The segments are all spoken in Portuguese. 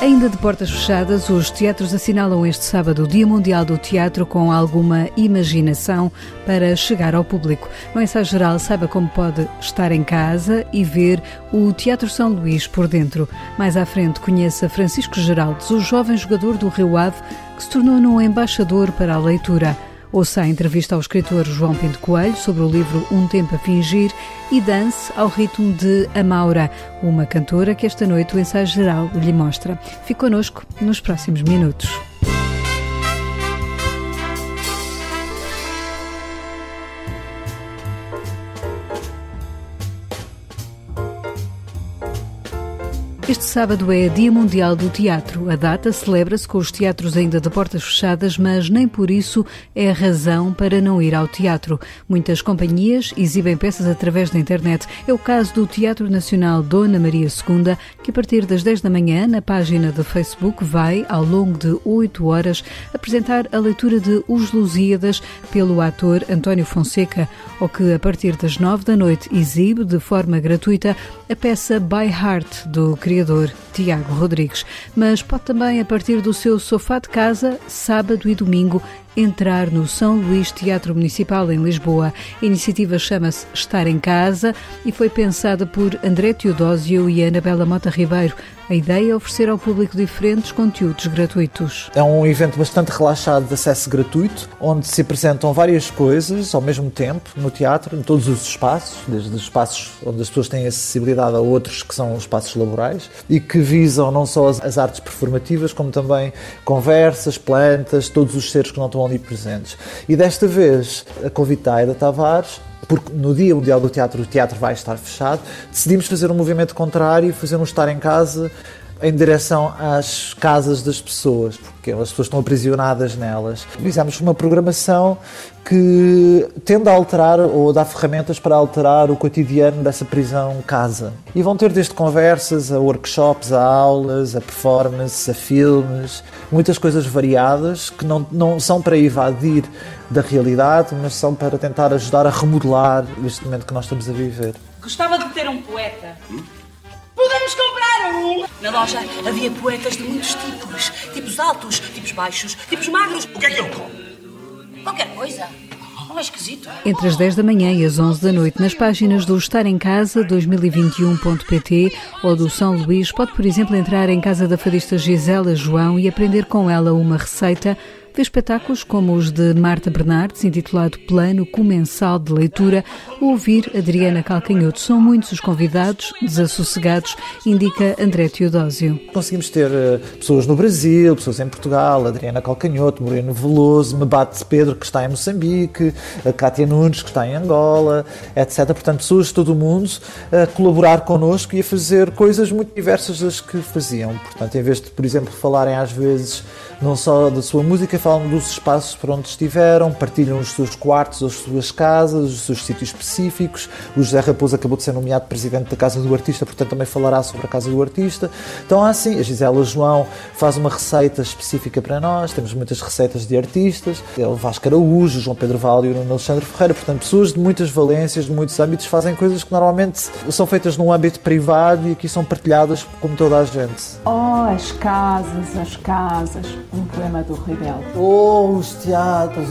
Ainda de portas fechadas, os teatros assinalam este sábado o Dia Mundial do Teatro com alguma imaginação para chegar ao público. No ensaio geral, saiba como pode estar em casa e ver o Teatro São Luís por dentro. Mais à frente, conheça Francisco Geraldes, o jovem jogador do Rio Ave que se tornou num embaixador para a leitura. Ouça a entrevista ao escritor João Pinto Coelho sobre o livro Um Tempo a Fingir e dance ao ritmo de Amaura, uma cantora que esta noite o ensaio geral lhe mostra. Fique connosco nos próximos minutos. Este sábado é Dia Mundial do Teatro. A data celebra-se com os teatros ainda de portas fechadas, mas nem por isso é razão para não ir ao teatro. Muitas companhias exibem peças através da internet. É o caso do Teatro Nacional Dona Maria II, que a partir das 10 da manhã, na página do Facebook, vai, ao longo de 8 horas, apresentar a leitura de Os Lusíadas pelo ator António Fonseca, ou que a partir das 9 da noite exibe, de forma gratuita, a peça By Heart, do criador Tiago Rodrigues. Mas pode também, a partir do seu sofá de casa, sábado e domingo, entrar no São Luís Teatro Municipal em Lisboa. A iniciativa chama-se Estar em Casa e foi pensada por André Teodósio e Anabela Mota Ribeiro. A ideia é oferecer ao público diferentes conteúdos gratuitos. É um evento bastante relaxado de acesso gratuito, onde se apresentam várias coisas ao mesmo tempo no teatro, em todos os espaços, desde os espaços onde as pessoas têm acessibilidade a outros que são os espaços laborais e que visam não só as artes performativas, como também conversas, plantas, todos os seres que não estão ali presentes. E desta vez, a convite da Aida Tavares, porque no Dia Mundial do Teatro o teatro vai estar fechado, decidimos fazer um movimento contrário e fazer um estar em casa em direção às casas das pessoas, porque as pessoas estão aprisionadas nelas. Fizemos uma programação que tende a alterar ou dá ferramentas para alterar o cotidiano dessa prisão-casa. E vão ter desde conversas, a workshops, a aulas, a performances, a filmes, muitas coisas variadas que não são para evadir da realidade, mas são para tentar ajudar a remodelar este momento que nós estamos a viver. Gostava de ter um poeta. Podemos comprar um! Na loja havia poetas de muitos tipos. Tipos altos, tipos baixos, tipos magros. O que é que ele come? Qualquer coisa. Não é esquisito? Entre as 10 da manhã e as 11 da noite, nas páginas do Estar em Casa 2021.pt ou do São Luís, pode, por exemplo, entrar em casa da fadista Gisela João e aprender com ela uma receita. Vê espetáculos como os de Marta Bernardes, intitulado Plano Comensal de Leitura, ou ouvir Adriana Calcanhoto. São muitos os convidados, desassossegados, indica André Teodósio. Conseguimos ter pessoas no Brasil, pessoas em Portugal, Adriana Calcanhoto, Moreno Veloso, Mebate Pedro, que está em Moçambique, a Cátia Nunes, que está em Angola, etc. Portanto, pessoas de todo o mundo a colaborar connosco e a fazer coisas muito diversas das que faziam. Portanto, em vez de, por exemplo, falarem às vezes não só da sua música, falam dos espaços por onde estiveram, partilham os seus quartos, as suas casas, os seus sítios específicos. O José Raposo acabou de ser nomeado presidente da Casa do Artista, portanto também falará sobre a Casa do Artista. Então assim, a Gisela João faz uma receita específica para nós, temos muitas receitas de artistas, o Vasco Araújo, o João Pedro Vale e o Alexandre Ferreira, portanto pessoas de muitas valências, de muitos âmbitos, fazem coisas que normalmente são feitas num âmbito privado e aqui são partilhadas como toda a gente. Oh, as casas, um poema do Rebelde. Oh, os teatros,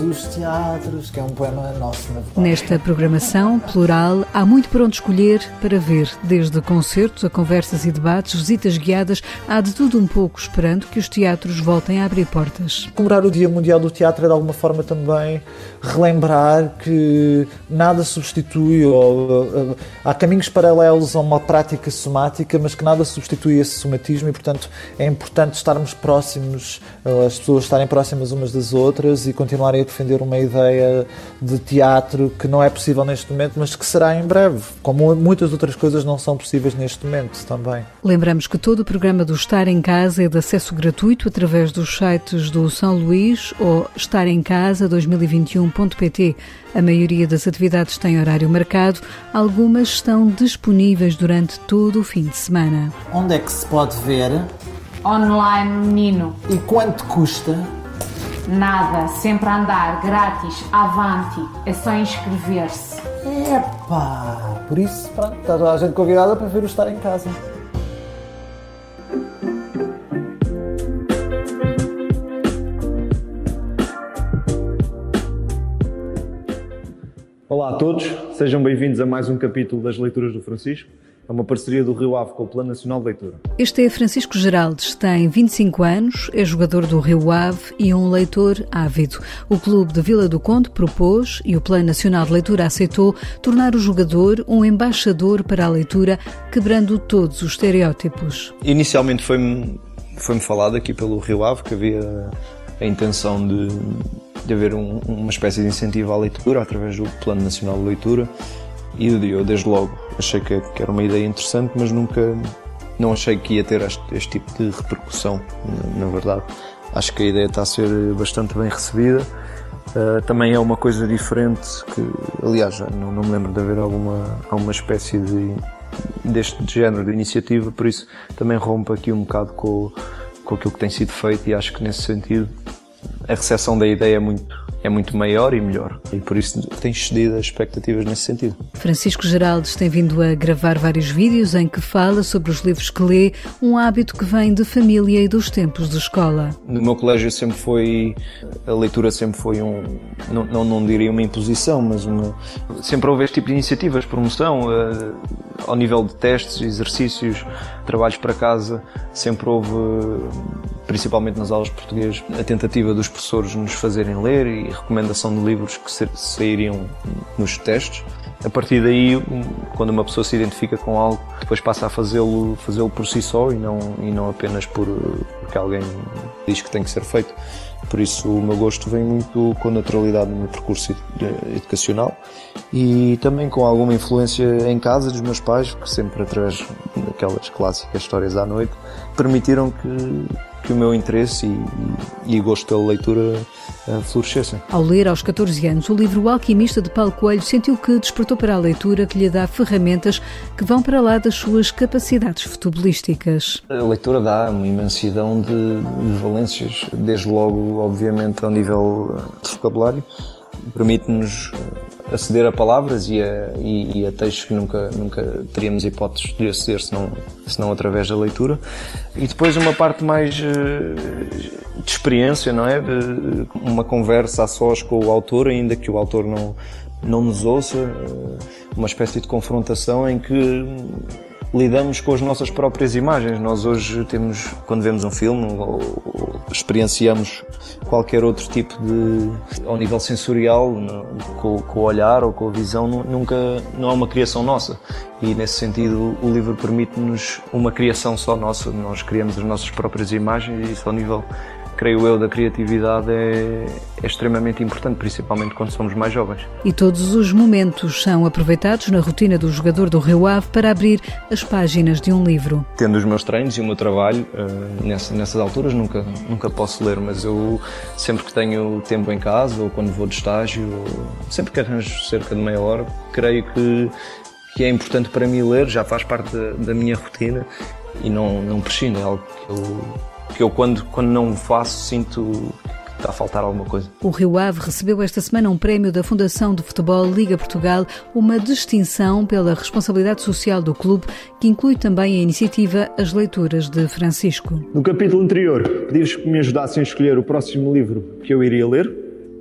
que é um poema nosso, na verdade. Nesta programação plural, há muito por onde escolher para ver, desde concertos a conversas e debates, visitas guiadas, há de tudo um pouco, esperando que os teatros voltem a abrir portas. Comemorar o Dia Mundial do Teatro é de alguma forma também relembrar que nada substitui, ou há caminhos paralelos a uma prática somática, mas que nada substitui esse somatismo e, portanto, é importante estarmos próximos, as pessoas estarem próximas umas das outras e continuarem a defender uma ideia de teatro que não é possível neste momento, mas que será em breve, como muitas outras coisas não são possíveis neste momento também. Lembramos que todo o programa do Estar em Casa é de acesso gratuito através dos sites do São Luís ou estarencasa2021.pt. A maioria das atividades tem horário marcado, algumas estão disponíveis durante todo o fim de semana. Onde é que se pode ver? Online, menino. E quanto custa? Nada, sempre a andar, grátis, avante, é só inscrever-se. Epá, por isso, pronto, está toda a gente convidada para ver o Estar em Casa. Olá a todos, sejam bem-vindos a mais um capítulo das Leituras do Francisco. É uma parceria do Rio Ave com o Plano Nacional de Leitura. Este é Francisco Geraldes, tem 25 anos, é jogador do Rio Ave e um leitor ávido. O Clube de Vila do Conde propôs, e o Plano Nacional de Leitura aceitou, tornar o jogador um embaixador para a leitura, quebrando todos os estereótipos. Inicialmente foi-me falado aqui pelo Rio Ave que havia a intenção de haver uma espécie de incentivo à leitura através do Plano Nacional de Leitura. E eu, desde logo, achei que era uma ideia interessante, mas não achei que ia ter este tipo de repercussão, na verdade. Acho que a ideia está a ser bastante bem recebida. Também é uma coisa diferente, que, aliás, não me lembro de haver alguma espécie deste género de iniciativa, por isso também rompe aqui um bocado com aquilo que tem sido feito, e acho que nesse sentido a recepção da ideia é muito maior e melhor, e por isso tem excedido as expectativas nesse sentido. Francisco Geraldes tem vindo a gravar vários vídeos em que fala sobre os livros que lê, um hábito que vem de família e dos tempos de escola. No meu colégio a leitura sempre foi não diria uma imposição, mas sempre houve este tipo de iniciativas, promoção, ao nível de testes, exercícios, trabalhos para casa, sempre houve, principalmente nas aulas de português, a tentativa dos professores nos fazerem ler e recomendação de livros que sairiam nos testes. A partir daí, quando uma pessoa se identifica com algo, depois passa a fazê-lo por si só e não apenas porque alguém diz que tem que ser feito. Por isso o meu gosto vem muito com naturalidade no meu percurso educacional e também com alguma influência em casa dos meus pais, que sempre através daquelas clássicas histórias à noite permitiram que o meu interesse e gosto pela leitura florescessem. Ao ler aos 14 anos o livro O Alquimista de Paulo Coelho, sentiu que despertou para a leitura que lhe dá ferramentas que vão para lá das suas capacidades futebolísticas. A leitura dá uma imensidão de valências, desde logo, obviamente, ao nível de vocabulário. Permite-nos aceder a palavras e a textos que nunca teríamos hipóteses de aceder senão através da leitura. E depois uma parte mais de experiência, não é? Uma conversa a sós com o autor, ainda que o autor não nos ouça, uma espécie de confrontação em que lidamos com as nossas próprias imagens. Nós hoje quando vemos um filme ou experienciamos qualquer outro tipo ao nível sensorial, com o olhar ou com a visão, não é uma criação nossa. E nesse sentido o livro permite-nos uma criação só nossa. Nós criamos as nossas próprias imagens e isso ao nível, creio eu, da criatividade é extremamente importante, principalmente quando somos mais jovens. E todos os momentos são aproveitados na rotina do jogador do Rio Ave para abrir as páginas de um livro. Tendo os meus treinos e o meu trabalho, nessas alturas nunca posso ler, mas eu sempre que tenho tempo em casa ou quando vou de estágio, sempre que arranjo cerca de meia hora, creio que é importante para mim ler, já faz parte da minha rotina e não prescindo, é algo que eu quando não faço sinto que está a faltar alguma coisa. O Rio Ave recebeu esta semana um prémio da Fundação de Futebol Liga Portugal, uma distinção pela responsabilidade social do clube, que inclui também a iniciativa As Leituras de Francisco. No capítulo anterior, pedi-vos que me ajudassem a escolher o próximo livro que eu iria ler.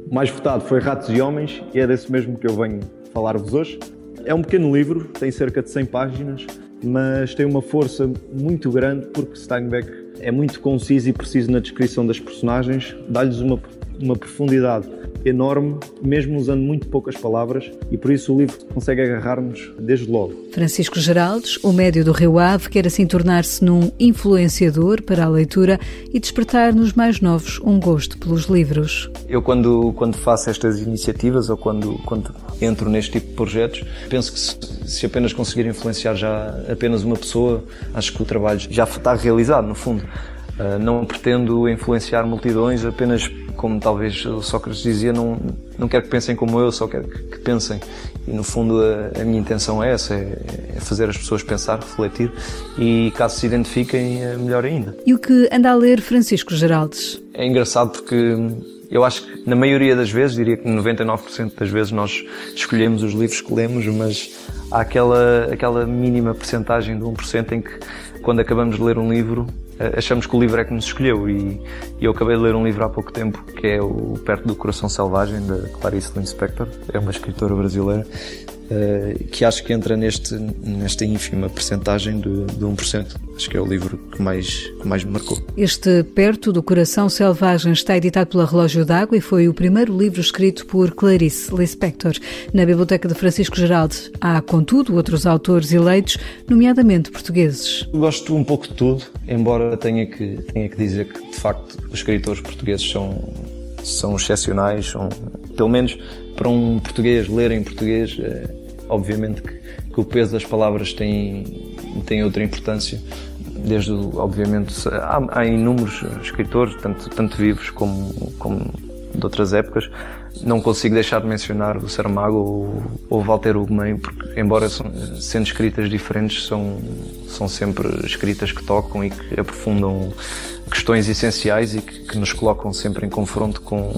O mais votado foi Ratos e Homens e é desse mesmo que eu venho falar-vos hoje. É um pequeno livro, tem cerca de 100 páginas, mas tem uma força muito grande porque Steinbeck é muito conciso e preciso na descrição das personagens, dá-lhes uma profundidade enorme, mesmo usando muito poucas palavras, e por isso o livro consegue agarrar-nos desde logo. Francisco Geraldes, o médio do Rio Ave, quer assim tornar-se num influenciador para a leitura e despertar nos mais novos um gosto pelos livros. Eu quando faço estas iniciativas ou quando entro neste tipo de projetos, penso que se apenas conseguir influenciar já apenas uma pessoa, acho que o trabalho já está realizado, no fundo. Não pretendo influenciar multidões, apenas, como talvez Sócrates dizia, não quero que pensem como eu, só quero que pensem. E no fundo a minha intenção é essa, é fazer as pessoas pensar, refletir e caso se identifiquem, é melhor ainda. E o que anda a ler Francisco Geraldes? É engraçado porque eu acho que na maioria das vezes, diria que 99% das vezes nós escolhemos os livros que lemos, mas há aquela mínima percentagem de 1% em que quando acabamos de ler um livro achamos que o livro é que nos escolheu e eu acabei de ler um livro há pouco tempo que é o Perto do Coração Selvagem, da Clarice Lispector, é uma escritora brasileira, que acho que entra nesta ínfima percentagem de 1%. Acho que é o livro que mais me marcou. Este Perto do Coração Selvagem está editado pela Relógio d'Água e foi o primeiro livro escrito por Clarice Lispector. Na Biblioteca de Francisco Geraldes há, contudo, outros autores eleitos, nomeadamente portugueses. Gosto um pouco de tudo, embora tenha que dizer que, de facto, os escritores portugueses são excepcionais, pelo menos para um português ler em português, obviamente que o peso das palavras tem outra importância. Desde, obviamente, há inúmeros escritores, tanto vivos como de outras épocas. Não consigo deixar de mencionar o Saramago ou o Walter Ugumem, porque, embora sendo escritas diferentes, são sempre escritas que tocam e que aprofundam questões essenciais e que nos colocam sempre em confronto com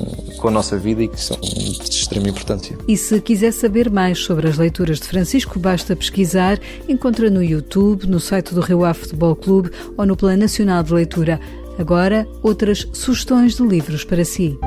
a nossa vida e que são de extrema importância. E se quiser saber mais sobre as leituras de Francisco, basta pesquisar, encontra no YouTube, no site do Rio Ave Futebol Clube ou no Plano Nacional de Leitura. Agora, outras sugestões de livros para si.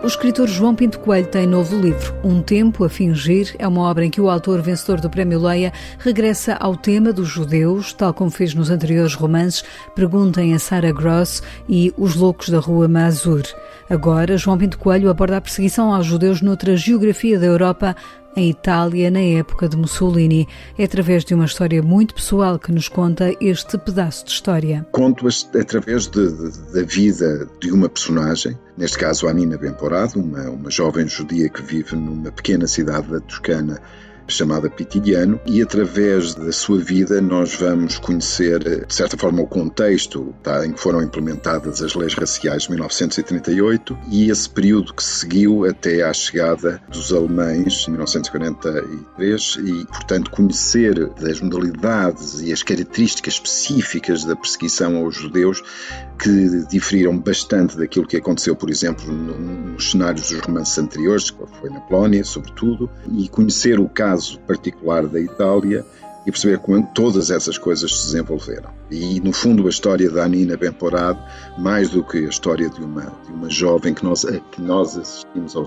O escritor João Pinto Coelho tem novo livro. Um Tempo a Fingir é uma obra em que o autor vencedor do Prémio Leia regressa ao tema dos judeus, tal como fez nos anteriores romances Perguntem a Sarah Gross e Os Loucos da Rua Mazur. Agora, João Pinto Coelho aborda a perseguição aos judeus noutra geografia da Europa, em Itália, na época de Mussolini. É através de uma história muito pessoal que nos conta este pedaço de história. Conto através da vida de uma personagem, neste caso a Nina Ben-Porad, uma jovem judia que vive numa pequena cidade da Toscana chamada Pitigliano, e através da sua vida nós vamos conhecer, de certa forma, o contexto em que foram implementadas as leis raciais de 1938 e esse período que seguiu até à chegada dos alemães em 1943 e, portanto, conhecer as modalidades e as características específicas da perseguição aos judeus que diferiram bastante daquilo que aconteceu, por exemplo, nos cenários dos romances anteriores, que foi na Polónia, sobretudo, e conhecer o caso particular da Itália e perceber como todas essas coisas se desenvolveram. E, no fundo, a história da Nina Ben-Porad, mais do que a história de uma jovem que nós assistimos ao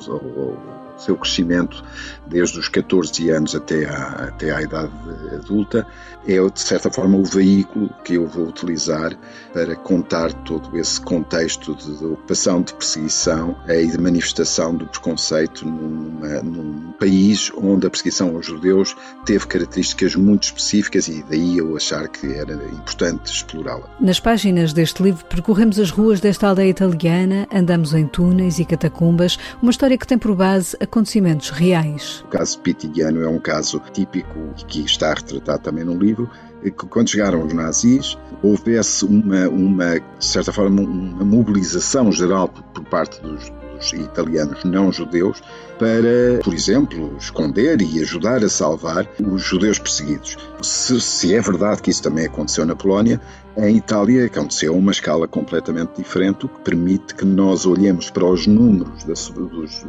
seu crescimento desde os 14 anos até à idade adulta, é, de certa forma, o veículo que eu vou utilizar para contar todo esse contexto de ocupação, de perseguição e de manifestação do preconceito num país onde a perseguição aos judeus teve características muito específicas e daí eu achar que era importante explorá-la. Nas páginas deste livro percorremos as ruas desta aldeia italiana, andamos em túneis e catacumbas, uma história que tem por base acontecimentos reais. O caso Pitigliano é um caso típico que está retratado também no livro, que quando chegaram os nazis houvesse de certa forma, uma mobilização geral por parte dos italianos não judeus para, por exemplo, esconder e ajudar a salvar os judeus perseguidos. Se é verdade que isso também aconteceu na Polónia, em Itália aconteceu a uma escala completamente diferente, o que permite que nós olhemos para os números dos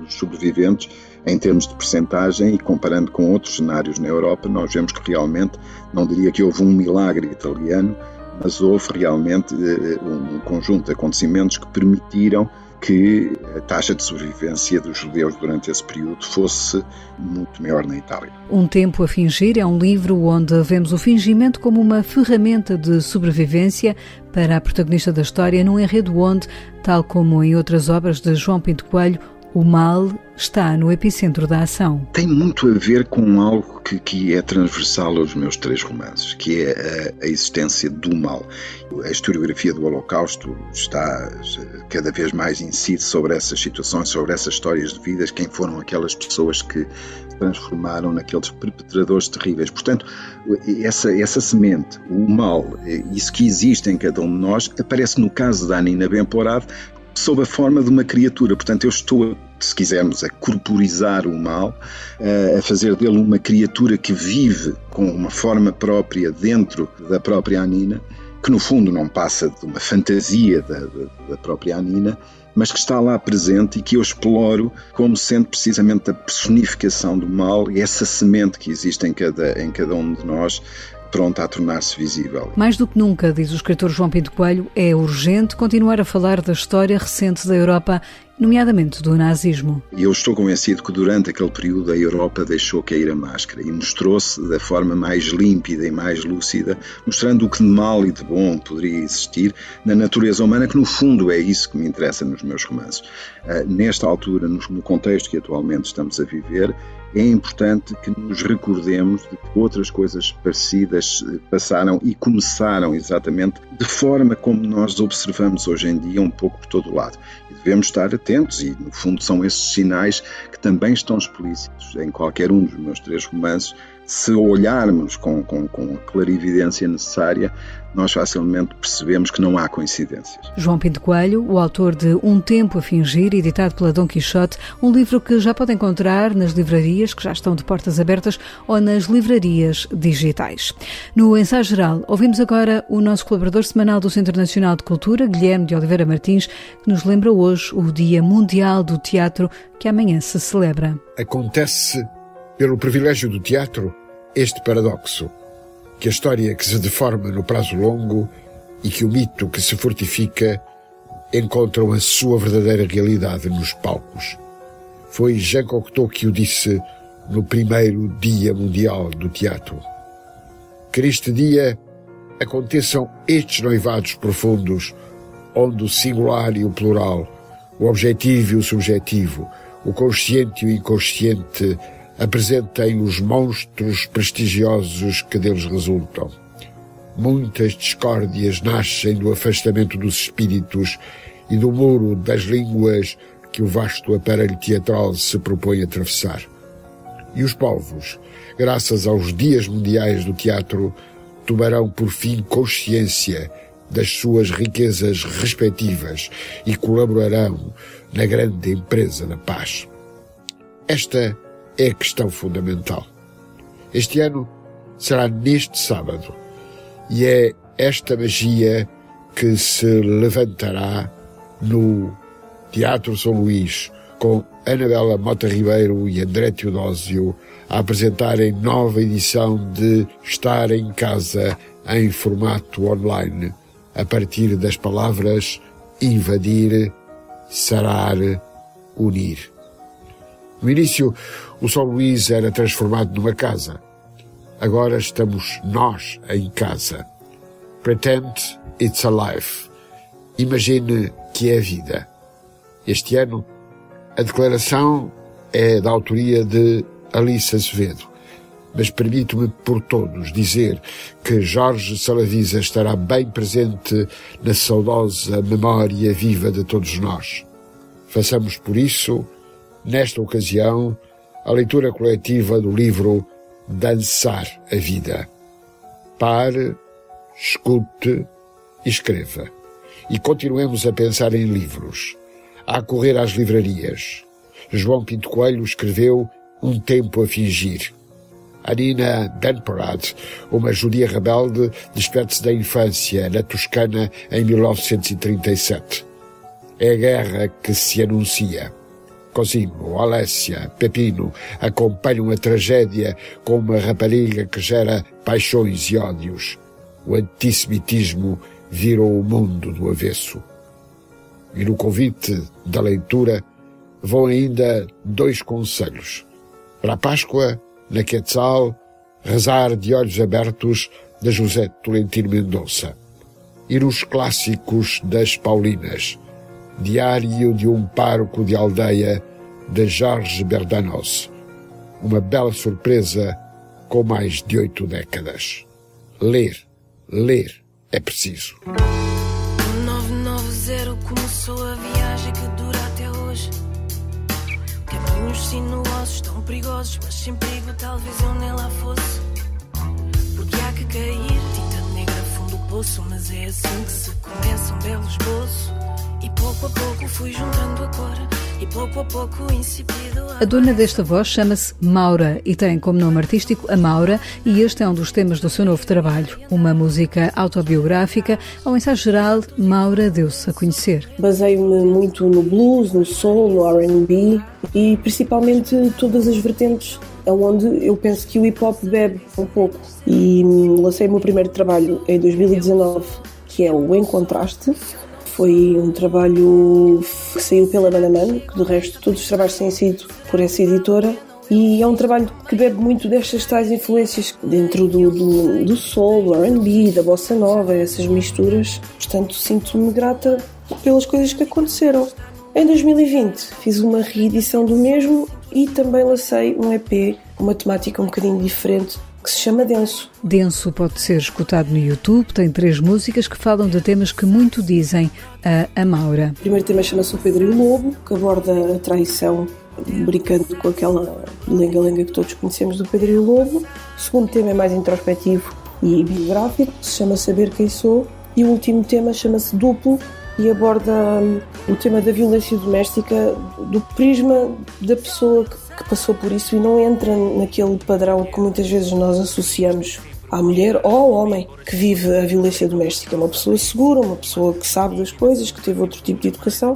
sobreviventes em termos de percentagem e comparando com outros cenários na Europa, nós vemos que realmente, não diria que houve um milagre italiano, mas houve realmente um conjunto de acontecimentos que permitiram que a taxa de sobrevivência dos judeus durante esse período fosse muito maior na Itália. Um Tempo a Fingir é um livro onde vemos o fingimento como uma ferramenta de sobrevivência para a protagonista da história, num enredo onde, tal como em outras obras de João Pinto Coelho, o mal está no epicentro da ação. Tem muito a ver com algo que é transversal aos meus 3 romances, que é a existência do mal. A historiografia do Holocausto está cada vez mais incide sobre essas situações, sobre essas histórias de vidas, quem foram aquelas pessoas que se transformaram naqueles perpetradores terríveis. Portanto, essa semente, o mal, isso que existe em cada um de nós, aparece no caso da Nina Ben-Porad sob a forma de uma criatura. Portanto, eu estou, se quisermos, a corporizar o mal, a fazer dele uma criatura que vive com uma forma própria dentro da própria Nina, que no fundo não passa de uma fantasia da própria Nina, mas que está lá presente e que eu exploro como sendo precisamente a personificação do mal e essa semente que existe em cada um de nós, pronta a tornar-se visível. Mais do que nunca, diz o escritor João Pinto Coelho, é urgente continuar a falar da história recente da Europa, nomeadamente do nazismo. E eu estou convencido que durante aquele período a Europa deixou cair a máscara e mostrou-se da forma mais límpida e mais lúcida, mostrando o que de mal e de bom poderia existir na natureza humana, que no fundo é isso que me interessa nos meus romances. Nesta altura, no contexto que atualmente estamos a viver, é importante que nos recordemos de que outras coisas parecidas passaram e começaram exatamente de forma como nós observamos hoje em dia um pouco por todo o lado. E devemos estar atentos e, no fundo, são esses sinais que também estão explícitos em qualquer um dos meus 3 romances. Se olharmos com a clarividência necessária, nós facilmente percebemos que não há coincidências. João Pinto Coelho, o autor de Um Tempo a Fingir, editado pela Dom Quixote, um livro que já pode encontrar nas livrarias, que já estão de portas abertas, ou nas livrarias digitais. No Ensaio Geral, ouvimos agora o nosso colaborador semanal do Centro Nacional de Cultura, Guilherme de Oliveira Martins, que nos lembra hoje o Dia Mundial do Teatro, que amanhã se celebra. Acontece, pelo privilégio do teatro, este paradoxo, que a história que se deforma no prazo longo e que o mito que se fortifica encontram a sua verdadeira realidade nos palcos. Foi Jean Cocteau que o disse no primeiro Dia Mundial do Teatro. Que neste dia aconteçam estes noivados profundos, onde o singular e o plural, o objetivo e o subjetivo, o consciente e o inconsciente apresentem os monstros prestigiosos que deles resultam. Muitas discórdias nascem do afastamento dos espíritos e do muro das línguas que o vasto aparelho teatral se propõe a atravessar. E os povos, graças aos Dias Mundiais do Teatro, tomarão por fim consciência das suas riquezas respectivas e colaborarão na grande empresa da paz. Esta é a questão fundamental. Este ano será neste sábado e é esta magia que se levantará no Teatro São Luís, com Anabela Mota Ribeiro e André Teodósio a apresentarem nova edição de Estar em Casa em formato online, a partir das palavras invadir, sarar, unir. No início, o São Luís era transformado numa casa. Agora estamos nós em casa. Pretend it's alive. Imagine que é a vida. Este ano, a declaração é da autoria de Alice Azevedo, mas permito-me por todos dizer que Jorge Salavisa estará bem presente na saudosa memória viva de todos nós. Façamos por isso, nesta ocasião, a leitura coletiva do livro Dançar a Vida. Pare, escute e escreva. E continuemos a pensar em livros, a correr às livrarias. João Pinto Coelho escreveu Um Tempo a Fingir. Anina Benporad, uma judia rebelde, despede-se da infância na Toscana em 1937. É a guerra que se anuncia. Cosimo, Alessia, Pepino acompanham a tragédia com uma rapariga que gera paixões e ódios. O antissemitismo virou o mundo do avesso. E no convite da leitura vão ainda 2 conselhos. Para a Páscoa, na Quetzal, rezar de olhos abertos de José Tolentino Mendonça. E nos clássicos das Paulinas, Diário de um Pároco de Aldeia, de Jorge Bernanos. Uma bela surpresa com mais de 8 décadas. Ler é preciso. 990 começou a viagem que dura até hoje. Caminhos sinuosos, tão perigosos, mas sem perigo talvez eu nem lá fosse. Porque há que cair, tinta negra fundo do poço, mas é assim que se começa um belo esboço. E pouco a pouco fui juntando a cor e pouco a pouco incipido. A dona desta voz chama-se Maura e tem como nome artístico a Maura, e este é um dos temas do seu novo trabalho, uma música autobiográfica. Ao ensaio geral, Maura deu-se a conhecer. Baseio-me muito no blues, no soul, no R&B e principalmente todas as vertentes onde eu penso que o hip-hop bebe um pouco. E lancei o meu primeiro trabalho em 2019, que é o Em Contraste. Foi um trabalho que saiu pela Banaman, que de resto todos os trabalhos têm sido por essa editora. E é um trabalho que bebe muito destas tais influências dentro do soul, do R&B, da bossa nova, essas misturas. Portanto, sinto-me grata pelas coisas que aconteceram. Em 2020 fiz uma reedição do mesmo e também lancei um EP, uma temática um bocadinho diferente, que se chama Denso. Denso pode ser escutado no YouTube, tem 3 músicas que falam de temas que muito dizem a Maura. O primeiro tema chama-se O Pedro e o Lobo, que aborda a traição, brincando com aquela lenga-lenga que todos conhecemos do Pedro e o Lobo. O segundo tema é mais introspectivo e biográfico, se chama Saber Quem Sou. E o último tema chama-se Duplo e aborda o tema da violência doméstica do prisma da pessoa que passou por isso e não entra naquele padrão que muitas vezes nós associamos à mulher ou ao homem que vive a violência doméstica. Uma pessoa segura, uma pessoa que sabe das coisas, que teve outro tipo de educação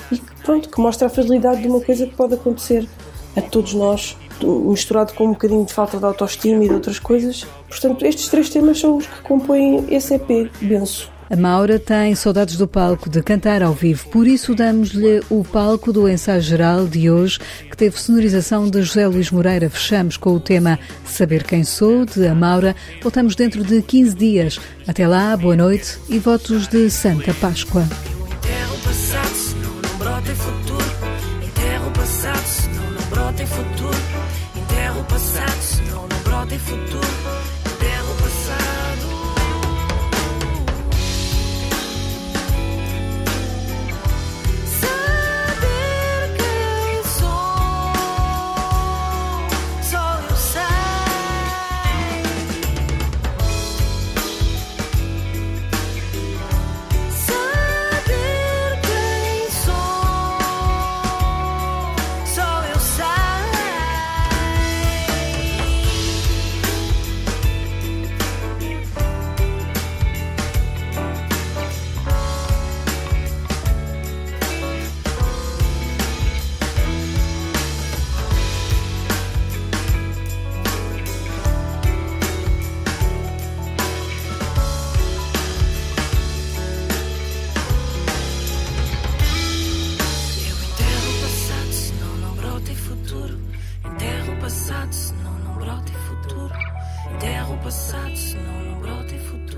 e que mostra a fragilidade de uma coisa que pode acontecer a todos nós, misturado com um bocadinho de falta de autoestima e de outras coisas. Portanto, estes 3 temas são os que compõem esse EP, Denso. A Maura tem saudades do palco, de cantar ao vivo, por isso damos-lhe o palco do ensaio geral de hoje, que teve sonorização de José Luís Moreira. Fechamos com o tema Saber Quem Sou, de A Maura. Voltamos dentro de 15 dias. Até lá, boa noite e votos de Santa Páscoa. Enterra o passado, senão não brota futuro. Enterra o passado, senão não brota futuro. Enterra o passado, senão não brota futuro. Enterra o passado. Enterra o passado, senão não brota futuro. Enterra o passado, senão não brota futuro.